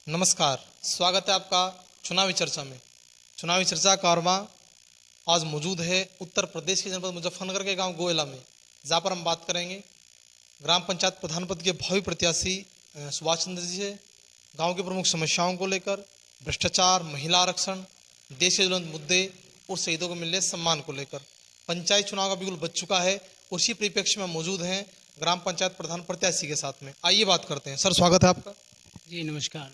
नमस्कार, स्वागत है आपका चुनावी चर्चा में। चुनावी चर्चा कारवां आज मौजूद है उत्तर प्रदेश के जनपद मुजफ्फरनगर के गांव गोयला में, जहां पर हम बात करेंगे ग्राम पंचायत प्रधान पद के भावी प्रत्याशी सुभाष चंद्र जी से। गांव की प्रमुख समस्याओं को लेकर, भ्रष्टाचार, महिला आरक्षण, देश के ज्वलंत मुद्दे और शहीदों को मिल रहे सम्मान को लेकर। पंचायत चुनाव का बिल्कुल बच चुका है, उसी परिप्रेक्ष्य में मौजूद हैं ग्राम पंचायत प्रधान प्रत्याशी के साथ में। आइए बात करते हैं। सर, स्वागत है आपका। जी नमस्कार।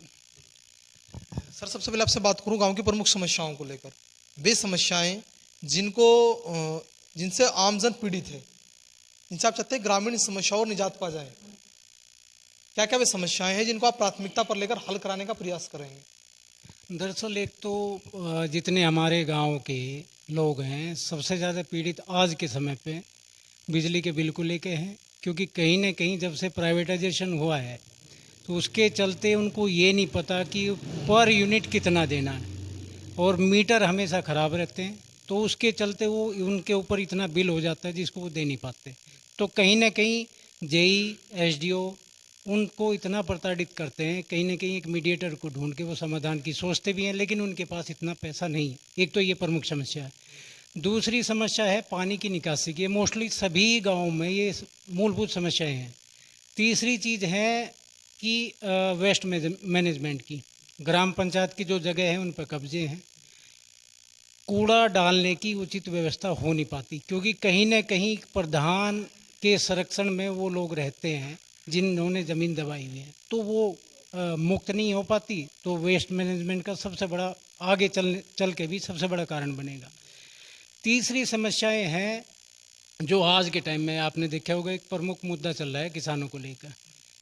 सर, सबसे पहले आपसे बात करूं गांव की प्रमुख समस्याओं को लेकर। वे समस्याएं जिनको जिनसे आमजन पीड़ित है, जिनसे आप चाहते हैं ग्रामीण समस्याओं और निजात पा जाए, क्या क्या वे समस्याएं हैं जिनको आप प्राथमिकता पर लेकर हल कराने का प्रयास करेंगे? दरअसल एक तो जितने हमारे गांव के लोग हैं, सबसे ज़्यादा पीड़ित आज के समय पे बिजली के बिल को लेके हैं, क्योंकि कहीं न कहीं जब से प्राइवेटाइजेशन हुआ है तो उसके चलते उनको ये नहीं पता कि पर यूनिट कितना देना है, और मीटर हमेशा ख़राब रहते हैं, तो उसके चलते वो उनके ऊपर इतना बिल हो जाता है जिसको वो दे नहीं पाते। तो कहीं न कहीं जेई, एसडीओ उनको इतना प्रताड़ित करते हैं, कहीं न कहीं एक मीडिएटर को ढूंढ के वो समाधान की सोचते भी हैं, लेकिन उनके पास इतना पैसा नहीं है। एक तो ये प्रमुख समस्या है। दूसरी समस्या है पानी की निकासी की। मोस्टली सभी गाँव में ये मूलभूत समस्याएं हैं। तीसरी चीज़ है कि वेस्ट मैनेजमेंट की। ग्राम पंचायत की जो जगह है उन पर कब्जे हैं, कूड़ा डालने की उचित व्यवस्था हो नहीं पाती, क्योंकि कहीं न कहीं प्रधान के संरक्षण में वो लोग रहते हैं जिन्होंने ज़मीन दबाई हुई है, तो वो मुक्त नहीं हो पाती। तो वेस्ट मैनेजमेंट का सबसे बड़ा आगे चल के भी सबसे बड़ा कारण बनेगा। तीसरी समस्याएं हैं जो आज के टाइम में आपने देखा होगा, एक प्रमुख मुद्दा चल रहा है किसानों को लेकर।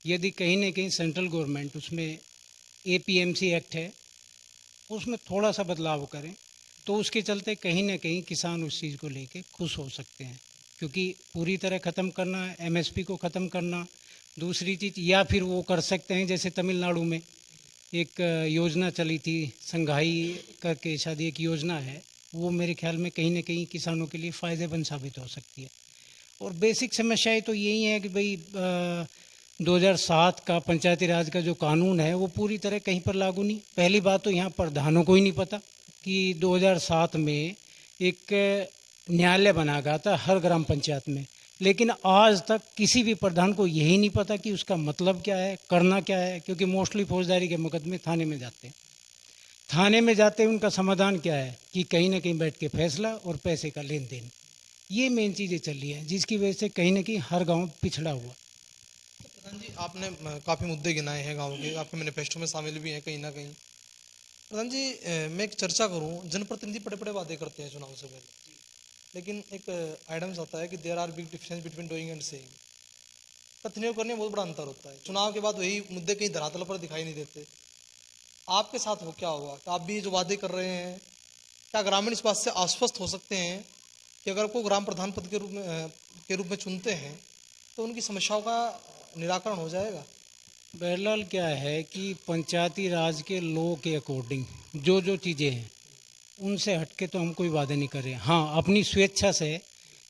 यदि कहीं न कहीं सेंट्रल गवर्नमेंट उसमें एपीएमसी एक्ट है, उसमें थोड़ा सा बदलाव करें तो उसके चलते कहीं न कहीं किसान उस चीज़ को लेके खुश हो सकते हैं, क्योंकि पूरी तरह ख़त्म करना है, एमएसपी को ख़त्म करना। दूसरी चीज़, या फिर वो कर सकते हैं जैसे तमिलनाडु में एक योजना चली थी, संघाई करके शायद एक योजना है, वो मेरे ख्याल में कहीं न कहीं किसानों के लिए फ़ायदेमंद साबित हो सकती है। और बेसिक समस्याएं तो यही है कि भाई 2007 का पंचायती राज का जो कानून है वो पूरी तरह कहीं पर लागू नहीं। पहली बात तो यहाँ प्रधानों को ही नहीं पता कि 2007 में एक न्यायालय बना गया था हर ग्राम पंचायत में, लेकिन आज तक किसी भी प्रधान को यही नहीं पता कि उसका मतलब क्या है, करना क्या है, क्योंकि मोस्टली फौजदारी के मुकदमे थाने में जाते हैं। थाने में जाते हैं, उनका समाधान क्या है कि कहीं ना कहीं बैठ के फैसला और पैसे का लेन देन। ये मेन चीज़ें चल रही हैं, जिसकी वजह से कहीं ना कहीं हर गांव पिछड़ा हुआ। प्रधान जी, आपने काफ़ी मुद्दे गिनाए हैं गाँव के, आपके मैनिफेस्टो में शामिल भी हैं कहीं ना कहीं। प्रधान जी, मैं एक चर्चा करूं, जनप्रतिनिधि बड़े बड़े वादे करते हैं चुनाव से पहले, लेकिन एक आइटम्स आता है कि there are big difference between doing and saying. कथनी करने में बहुत बड़ा अंतर होता है। चुनाव के बाद वही मुद्दे कहीं धरातल पर दिखाई नहीं देते। आपके साथ हो क्या होगा कि आप भी जो वादे कर रहे हैं, क्या ग्रामीण इस बात से आश्वस्त हो सकते हैं कि अगर कोई ग्राम प्रधान पद के रूप में चुनते हैं तो उनकी समस्याओं का निराकरण हो जाएगा? बहरहाल क्या है कि पंचायती राज के लॉ के अकॉर्डिंग जो जो चीज़ें हैं उनसे हटके तो हम कोई वादा नहीं कर रहे हैं। हाँ, अपनी स्वेच्छा से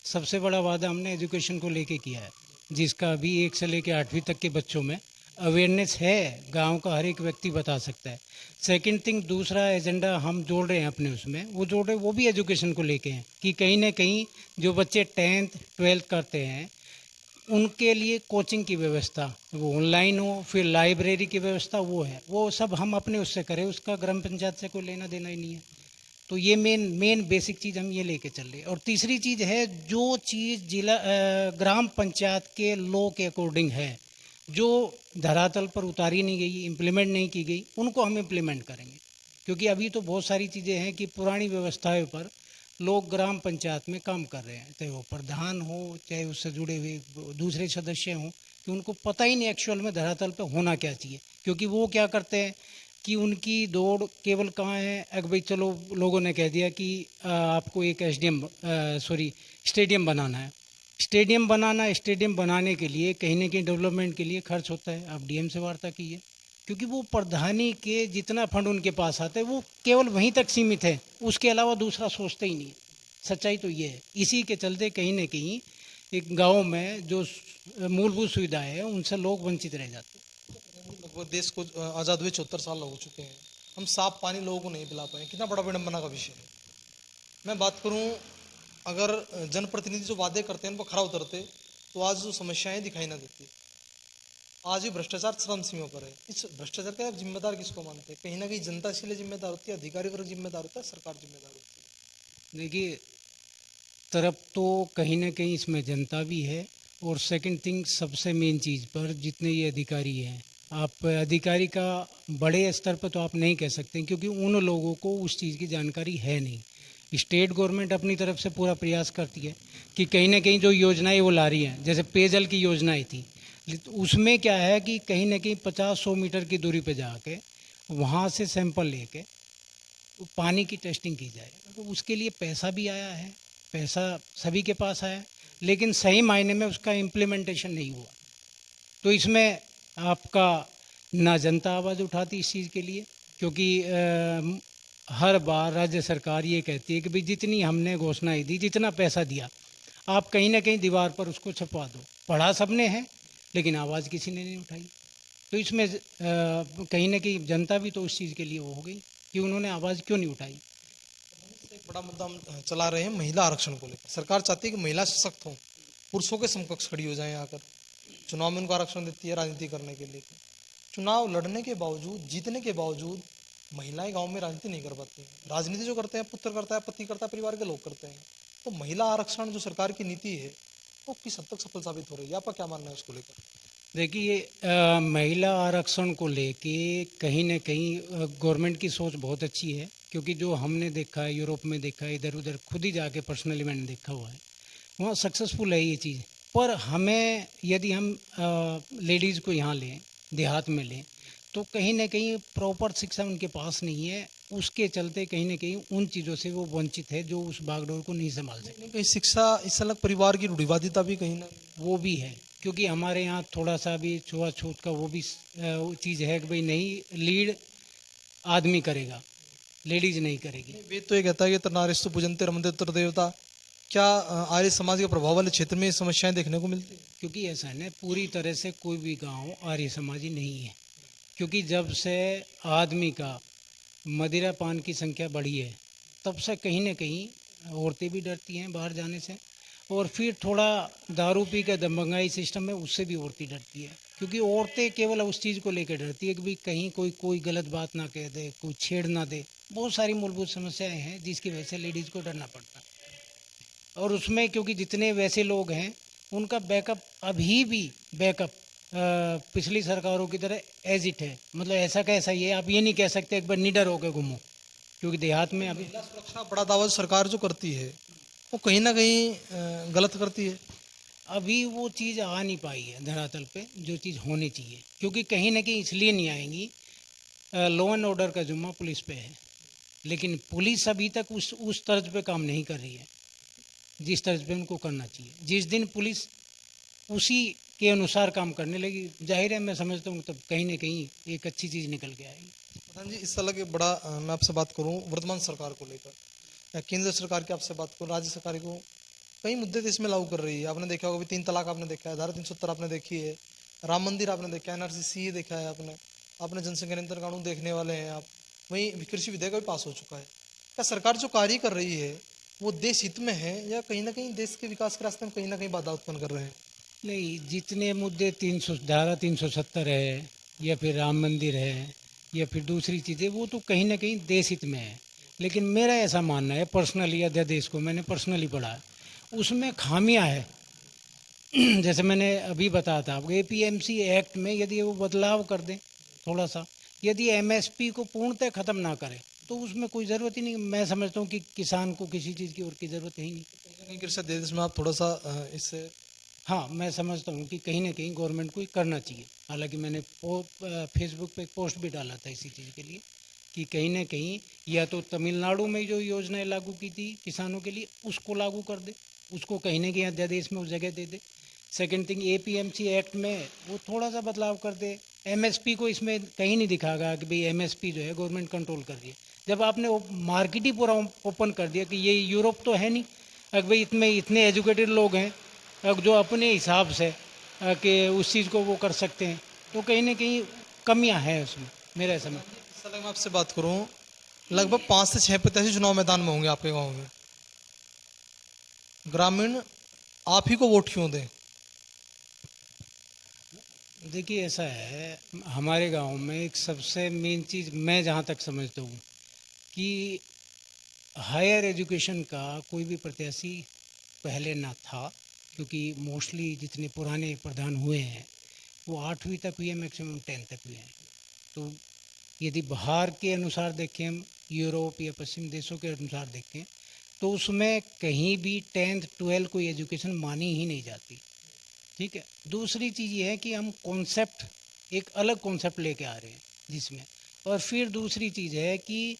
सबसे बड़ा वादा हमने एजुकेशन को लेके किया है, जिसका अभी 1 से लेकर 8वीं तक के बच्चों में अवेयरनेस है, गांव का हर एक व्यक्ति बता सकता है। सेकंड थिंग, दूसरा एजेंडा हम जोड़ रहे हैं अपने उसमें, वो जोड़ रहे वो भी एजुकेशन को लेके हैं कि कहीं ना कहीं जो बच्चे 10th 12th करते हैं उनके लिए कोचिंग की व्यवस्था, वो ऑनलाइन हो फिर लाइब्रेरी की व्यवस्था, वो है, वो सब हम अपने उससे करें, उसका ग्राम पंचायत से कोई लेना देना ही नहीं है। तो ये मेन बेसिक चीज़ हम ये लेके चल रहे हैं। और तीसरी चीज़ है, जो चीज़ ग्राम पंचायत के लॉ के अकॉर्डिंग है, जो धरातल पर उतारी नहीं गई, इम्प्लीमेंट नहीं की गई, उनको हम इम्प्लीमेंट करेंगे। क्योंकि अभी तो बहुत सारी चीज़ें हैं कि पुरानी व्यवस्थाओं पर लोग ग्राम पंचायत में काम कर रहे हैं, चाहे वो प्रधान हो चाहे उससे जुड़े हुए दूसरे सदस्य हों, कि उनको पता ही नहीं एक्चुअल में धरातल पे होना क्या चाहिए। क्योंकि वो क्या करते हैं कि उनकी दौड़ केवल कहाँ है, अगर भाई चलो लोगों ने कह दिया कि आपको एक स्टेडियम बनाना है। स्टेडियम बनाने के लिए कहीं ना कहीं डेवलपमेंट के लिए खर्च होता है। आप डीएम से वार्ता कीजिए, क्योंकि वो प्रधानी के जितना फंड उनके पास आता है वो केवल वहीं तक सीमित है, उसके अलावा दूसरा सोचते ही नहीं है। सच्चाई तो ये है। इसी के चलते कहीं ना कहीं एक गांव में जो मूलभूत सुविधाएं हैं उनसे लोग वंचित रह जाते हैं। वो देश को आज़ाद हुए 74 साल हो चुके हैं, हम साफ पानी लोगों को नहीं पिला पाए, कितना बड़ा विडंबना का विषय है। मैं बात करूं, अगर जनप्रतिनिधि जो वादे करते हैं उन पर खरा उतरते तो आज जो समस्याएं दिखाई ना देती। आज भी भ्रष्टाचार चरम सीमा पर है। इस भ्रष्टाचार का आप जिम्मेदार किसको मानते हैं? कहीं ना कहीं जनता इसलिए जिम्मेदार होती है, अधिकारी वर्ग जिम्मेदार होता है, सरकार जिम्मेदार होती है? देखिए, तरफ तो कहीं ना कहीं इसमें जनता भी है, और सेकंड थिंग सबसे मेन चीज़ पर जितने ये अधिकारी हैं, आप अधिकारी का बड़े स्तर पर तो आप नहीं कह सकते, क्योंकि उन लोगों को उस चीज़ की जानकारी है नहीं। स्टेट गवर्नमेंट अपनी तरफ से पूरा प्रयास करती है कि कहीं ना कहीं जो योजनाएं वो ला रही हैं, जैसे पेयजल की योजनाएं थी, उसमें क्या है कि कहीं ना कहीं 50-100 मीटर की दूरी पे जाके वहाँ से सैंपल लेके पानी की टेस्टिंग की जाए। तो उसके लिए पैसा भी आया है, पैसा सभी के पास आया, लेकिन सही मायने में उसका इम्प्लीमेंटेशन नहीं हुआ। तो इसमें आपका ना जनता आवाज़ उठाती इस चीज़ के लिए, क्योंकि हर बार राज्य सरकार ये कहती है कि भाई जितनी हमने घोषणाएं दी, जितना पैसा दिया, आप कहीं ना कहीं दीवार पर उसको छपवा दो। पढ़ा सबने है, लेकिन आवाज़ किसी ने नहीं उठाई। तो इसमें कहीं ना कहीं जनता भी तो उस चीज़ के लिए वो हो गई कि उन्होंने आवाज़ क्यों नहीं उठाई। एक बड़ा मुद्दा हम चला रहे हैं महिला आरक्षण को लेकर। सरकार चाहती है कि महिला सशक्त हों, पुरुषों के समकक्ष खड़ी हो जाएं आकर। चुनाव में उनको आरक्षण देती है राजनीति करने के लिए। चुनाव लड़ने के बावजूद, जीतने के बावजूद महिलाएं गांव में राजनीति नहीं कर पाती। राजनीति जो करते हैं पुत्र करता है, पति करता है, परिवार के लोग करते हैं। तो महिला आरक्षण जो सरकार की नीति है वो किस हद तक सफल साबित हो रही है? आपका क्या मानना है उसको लेकर? देखिए, महिला आरक्षण को लेके कहीं ना कहीं गवर्नमेंट की सोच बहुत अच्छी है, क्योंकि जो हमने देखा है, यूरोप में देखा है, इधर उधर खुद ही जाके पर्सनली मैंने देखा हुआ है, वहाँ सक्सेसफुल है ये चीज़। पर हमें यदि हम लेडीज़ को यहाँ लें, देहात में लें, तो कहीं ना कहीं प्रॉपर शिक्षा उनके पास नहीं है। उसके चलते कहीं ना कहीं उन चीज़ों से वो वंचित है जो उस बागडोर को नहीं संभाल सकते। कहीं शिक्षा, इस अलग परिवार की रूढ़िवादिता भी कहीं ना वो भी है, क्योंकि हमारे यहाँ थोड़ा सा भी छुआछूत का वो भी चीज़ है कि भाई नहीं, लीड आदमी करेगा, लेडीज नहीं करेगी। वेद तो ये कहता है कि नारीस्तु पूजन्ते रमन्ते तत्र देवता। क्या आर्य समाज के प्रभाव वाले क्षेत्र में ये समस्याएं देखने को मिलती है? क्योंकि ऐसा है ना, पूरी तरह से कोई भी गांव आर्य समाजी नहीं है, क्योंकि जब से आदमी का मदिरा पान की संख्या बढ़ी है, तब से कहीं ना कहीं औरतें भी डरती हैं बाहर जाने से, और फिर थोड़ा दारू पी के दबंगाई सिस्टम में उससे भी औरतें डरती है, क्योंकि औरतें केवल उस चीज़ को लेकर डरती है कि भाई कहीं कोई गलत बात ना कह दे, कोई छेड़ ना दे। बहुत सारी मूलभूत समस्याएं हैं जिसकी वजह से लेडीज़ को डरना पड़ता है। और उसमें क्योंकि जितने वैसे लोग हैं, उनका बैकअप अभी भी बैकअप पिछली सरकारों की तरह एज इट है, मतलब ऐसा कैसा ही है। आप ये नहीं कह सकते एक बार निडर होकर घूमो, क्योंकि देहात में अभी महिला सुरक्षा बड़ा दावा सरकार जो करती है वो कहीं ना कहीं गलत करती है। अभी वो चीज़ आ नहीं पाई है धरातल पे, जो चीज़ होनी चाहिए, क्योंकि कहीं ना कहीं इसलिए नहीं आएंगी, लॉ एंड ऑर्डर का जुम्मा पुलिस पे है, लेकिन पुलिस अभी तक उस तर्ज पे काम नहीं कर रही है जिस तर्ज पे उनको करना चाहिए। जिस दिन पुलिस उसी के अनुसार काम करने लगी, जाहिर है मैं समझता हूँ तब कहीं ना कहीं एक अच्छी चीज़ निकल के आएगी। प्रधान जी, इस साल के बड़ा मैं आपसे बात करूँ वर्तमान सरकार को लेकर, या केंद्र सरकार की आपसे बात करूँ, राज्य सरकार को कई मुद्दे तो इसमें लागू कर रही है। आपने देखा होगा 3 तलाक आपने देखा है, धारा 370 आपने देखी है, राम मंदिर आपने देखा है, NRC देखा है आपने जनसंख्या नियंत्रण कानून देखने वाले हैं आप। वहीं कृषि विधेयक भी पास हो चुका है। क्या सरकार जो कार्य कर रही है वो देश हित में है, या कहीं ना कहीं देश के विकास के रास्ते में कहीं ना कहीं बाधा उत्पन्न कर रहे हैं? नहीं, जितने मुद्दे धारा 370 है, या फिर राम मंदिर है, या फिर दूसरी चीज़ें, वो तो कहीं ना कहीं देश हित में है। लेकिन मेरा ऐसा मानना है पर्सनली, अध्यादेश को मैंने पर्सनली पढ़ा है, उसमें खामियां है। जैसे मैंने अभी बताया था आपको, APMC एक्ट में यदि वो बदलाव कर दें थोड़ा सा, यदि MSP को पूर्णतः ख़त्म ना करें, तो उसमें कोई ज़रूरत ही नहीं। मैं समझता हूँ कि किसान को किसी चीज़ की और की ज़रूरत है ही नहीं। कहीं ना कहीं कृषि देश में आप थोड़ा सा इससे हाँ, मैं समझता हूँ कि कहीं ना कहीं गवर्नमेंट को करना चाहिए। हालांकि मैंने फेसबुक पे एक पोस्ट भी डाला था इसी चीज़ के लिए कि कहीं ना कहीं या तो तमिलनाडु में जो योजनाएं लागू की थी किसानों के लिए, उसको लागू कर दे, उसको कहीं ना कहीं अध्यादेश में उस जगह दे दे। सेकंड थिंग, APMC एक्ट में वो थोड़ा सा बदलाव कर दे। MSP को इसमें कहीं नहीं दिखागा कि भाई MSP जो है गवर्नमेंट कंट्रोल कर रही है। जब आपने मार्केट ही पूरा ओपन कर दिया कि ये यूरोप तो है नहीं, अगर भाई इतने एजुकेटेड लोग हैं जो अपने हिसाब से कि उस चीज़ को वो कर सकते हैं, तो कहीं ना कहीं कमियां हैं उसमें, मेरा ऐसा में। इस समय मैं आपसे बात करूं, लगभग 5 से 6 प्रत्याशी चुनाव मैदान में होंगे आपके गांव में। ग्रामीण आप ही को वोट क्यों दें? देखिए ऐसा है, हमारे गांव में एक सबसे मेन चीज़ मैं जहां तक समझता हूँ कि हायर एजुकेशन का कोई भी प्रत्याशी पहले ना था, क्योंकि मोस्टली जितने पुराने प्रधान हुए हैं वो 8वीं तक हुए, मैक्सिमम 10 तक हुए हैं। तो यदि बाहर के अनुसार देखें, हम यूरोप या पश्चिम देशों के अनुसार देखें, तो उसमें कहीं भी 10th 12 कोई एजुकेशन मानी ही नहीं जाती। ठीक है। दूसरी चीज़ ये है कि हम कॉन्सेप्ट, एक अलग कॉन्सेप्ट लेके आ रहे हैं जिसमें, और फिर दूसरी चीज़ है कि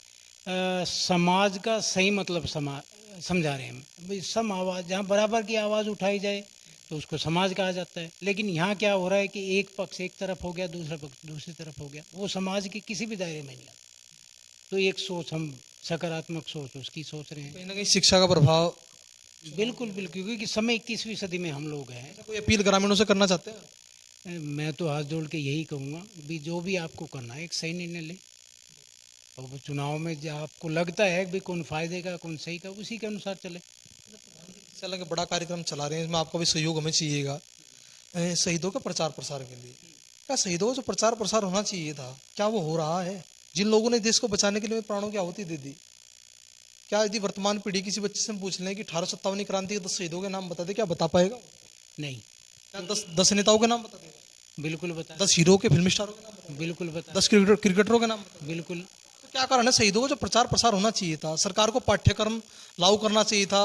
समाज का सही मतलब समझा रहे हैं हम। भाई सम आवाज़, जहाँ बराबर की आवाज़ उठाई जाए तो उसको समाज कहा जाता है। लेकिन यहाँ क्या हो रहा है कि एक पक्ष एक तरफ हो गया, दूसरा पक्ष दूसरी तरफ हो गया, वो समाज के किसी भी दायरे में नहीं आता। तो एक सोच, हम सकारात्मक सोच उसकी सोच रहे हैं। कहीं ना कहीं शिक्षा का प्रभाव। बिल्कुल बिल्कुल, क्योंकि समय 21वीं सदी में हम लोग हैं। कोई अपील ग्रामीणों से करना चाहते हैं? मैं तो हाथ जोड़ के यही कहूँगा, भी जो भी आपको करना है एक सही निर्णय ले, और वो चुनाव में जो आपको लगता है कि कौन फायदे का कौन सही का, उसी के अनुसार चले। चला के बड़ा कार्यक्रम चला रहे हैं, इसमें आपका भी सहयोग हमें चाहिएगा। शहीदों का प्रचार प्रसार के लिए क्या शहीदों का जो प्रचार प्रसार होना चाहिए था, क्या वो हो रहा है? जिन लोगों ने देश को बचाने के लिए प्राणों की आहुति दे दी, क्या यदि वर्तमान पीढ़ी किसी बच्चे से हम पूछ लें कि 1857 क्रांति के 10 शहीदों के नाम बता दे, क्या बता पाएगा? नहीं। क्या 10 नेताओं के नाम बता देगा? बिल्कुल बता। 10 हीरो के फिल्म स्टारों के नाम बता बिल्कुल बता। 10 क्रिकेटरों के नाम बता। बिल्कुल। तो क्या कारण है? शहीदों का जो प्रचार प्रसार होना चाहिए था, सरकार को पाठ्यक्रम लागू करना चाहिए था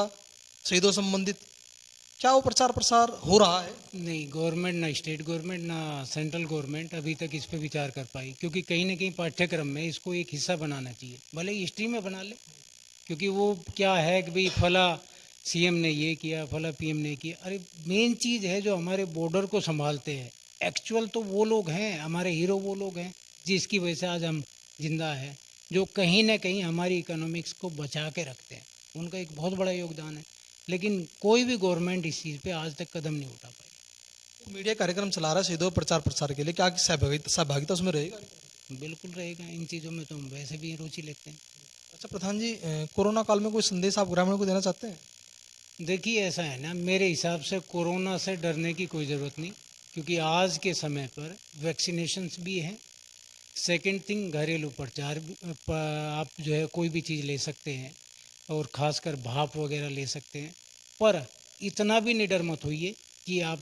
शहीदों से संबंधित, क्या वो प्रचार प्रसार हो रहा है? नहीं, गवर्नमेंट, ना स्टेट गवर्नमेंट ना सेंट्रल गवर्नमेंट अभी तक इस पे विचार कर पाई, क्योंकि कहीं ना कहीं पाठ्यक्रम में इसको एक हिस्सा बनाना चाहिए, भले हिस्ट्री में बना ले। क्योंकि वो क्या है कि भाई फला सीएम ने ये किया, फला पीएम ने किया। अरे मेन चीज़ है जो हमारे बॉर्डर को संभालते हैं, एक्चुअल तो वो लोग हैं, हमारे हीरो वो लोग हैं जिसकी वजह से आज हम जिंदा हैं, जो कहीं ना कहीं हमारी इकोनॉमिक्स को बचा के रखते हैं। उनका एक बहुत बड़ा योगदान है। लेकिन कोई भी गवर्नमेंट इस चीज़ पे आज तक कदम नहीं उठा पाई। मीडिया कार्यक्रम चला रहा है शहीदों के प्रचार प्रसार के लिए, क्या सहभागिता उसमें रहेगा? बिल्कुल रहेगा, इन चीज़ों में तो हम वैसे भी रुचि लेते हैं। अच्छा प्रधान जी, कोरोना काल में कोई संदेश आप ग्रामीणों को देना चाहते हैं? देखिए ऐसा है ना, मेरे हिसाब से कोरोना से डरने की कोई ज़रूरत नहीं, क्योंकि आज के समय पर वैक्सीनेशंस भी हैं। सेकंड थिंग, घरेलू उपचार आप जो है कोई भी चीज़ ले सकते हैं, और ख़ासकर भाप वगैरह ले सकते हैं। पर इतना भी निडर मत होइए कि आप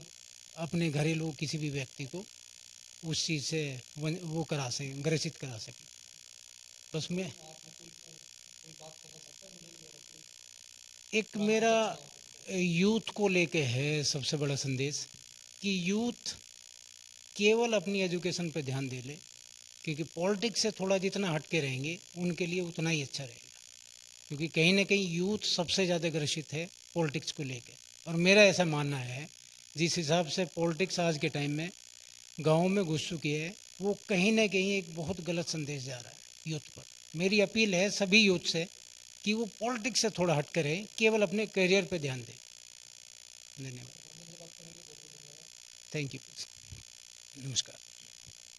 अपने घरेलू किसी भी व्यक्ति को उस चीज़ से वो करा सकें, ग्रसित करा सकें। बस मैं एक मेरा यूथ को लेके है सबसे बड़ा संदेश, कि यूथ केवल अपनी एजुकेशन पे ध्यान दे ले, क्योंकि पॉलिटिक्स से थोड़ा जितना हटके रहेंगे उनके लिए उतना ही अच्छा रहेगा। क्योंकि कहीं ना कहीं यूथ सबसे ज़्यादा ग्रसित है पॉलिटिक्स को लेके, और मेरा ऐसा मानना है जिस हिसाब से पॉलिटिक्स आज के टाइम में गाँव में घुस चुकी है, वो कहीं ना कहीं एक बहुत गलत संदेश जा रहा है यूथ पर। मेरी अपील है सभी यूथ से कि वो पॉलिटिक्स से थोड़ा हट कर रहे, केवल अपने करियर पे ध्यान दें। धन्यवाद। Thank you. नमस्कार।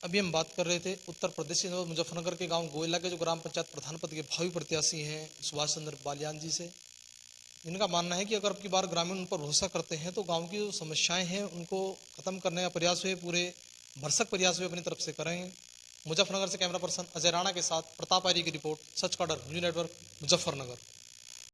अभी हम बात कर रहे थे उत्तर प्रदेश के मुजफ्फरनगर के गांव गोयला के जो ग्राम पंचायत प्रधान पद के भावी प्रत्याशी हैं सुभाष चंद्र बालियान जी से, जिनका मानना है कि अगर अब की बार ग्रामीण उन पर भरोसा करते हैं तो गांव की जो समस्याएं हैं उनको खत्म करने का प्रयास वे पूरे भरसक प्रयास वे अपनी तरफ से करेंगे। मुजफ्फरनगर से कैमरा पर्सन अजय राणा के साथ प्रताप आर्य की रिपोर्ट, सच का डर, न्यूज़ नेटवर्क, मुजफ्फरनगर।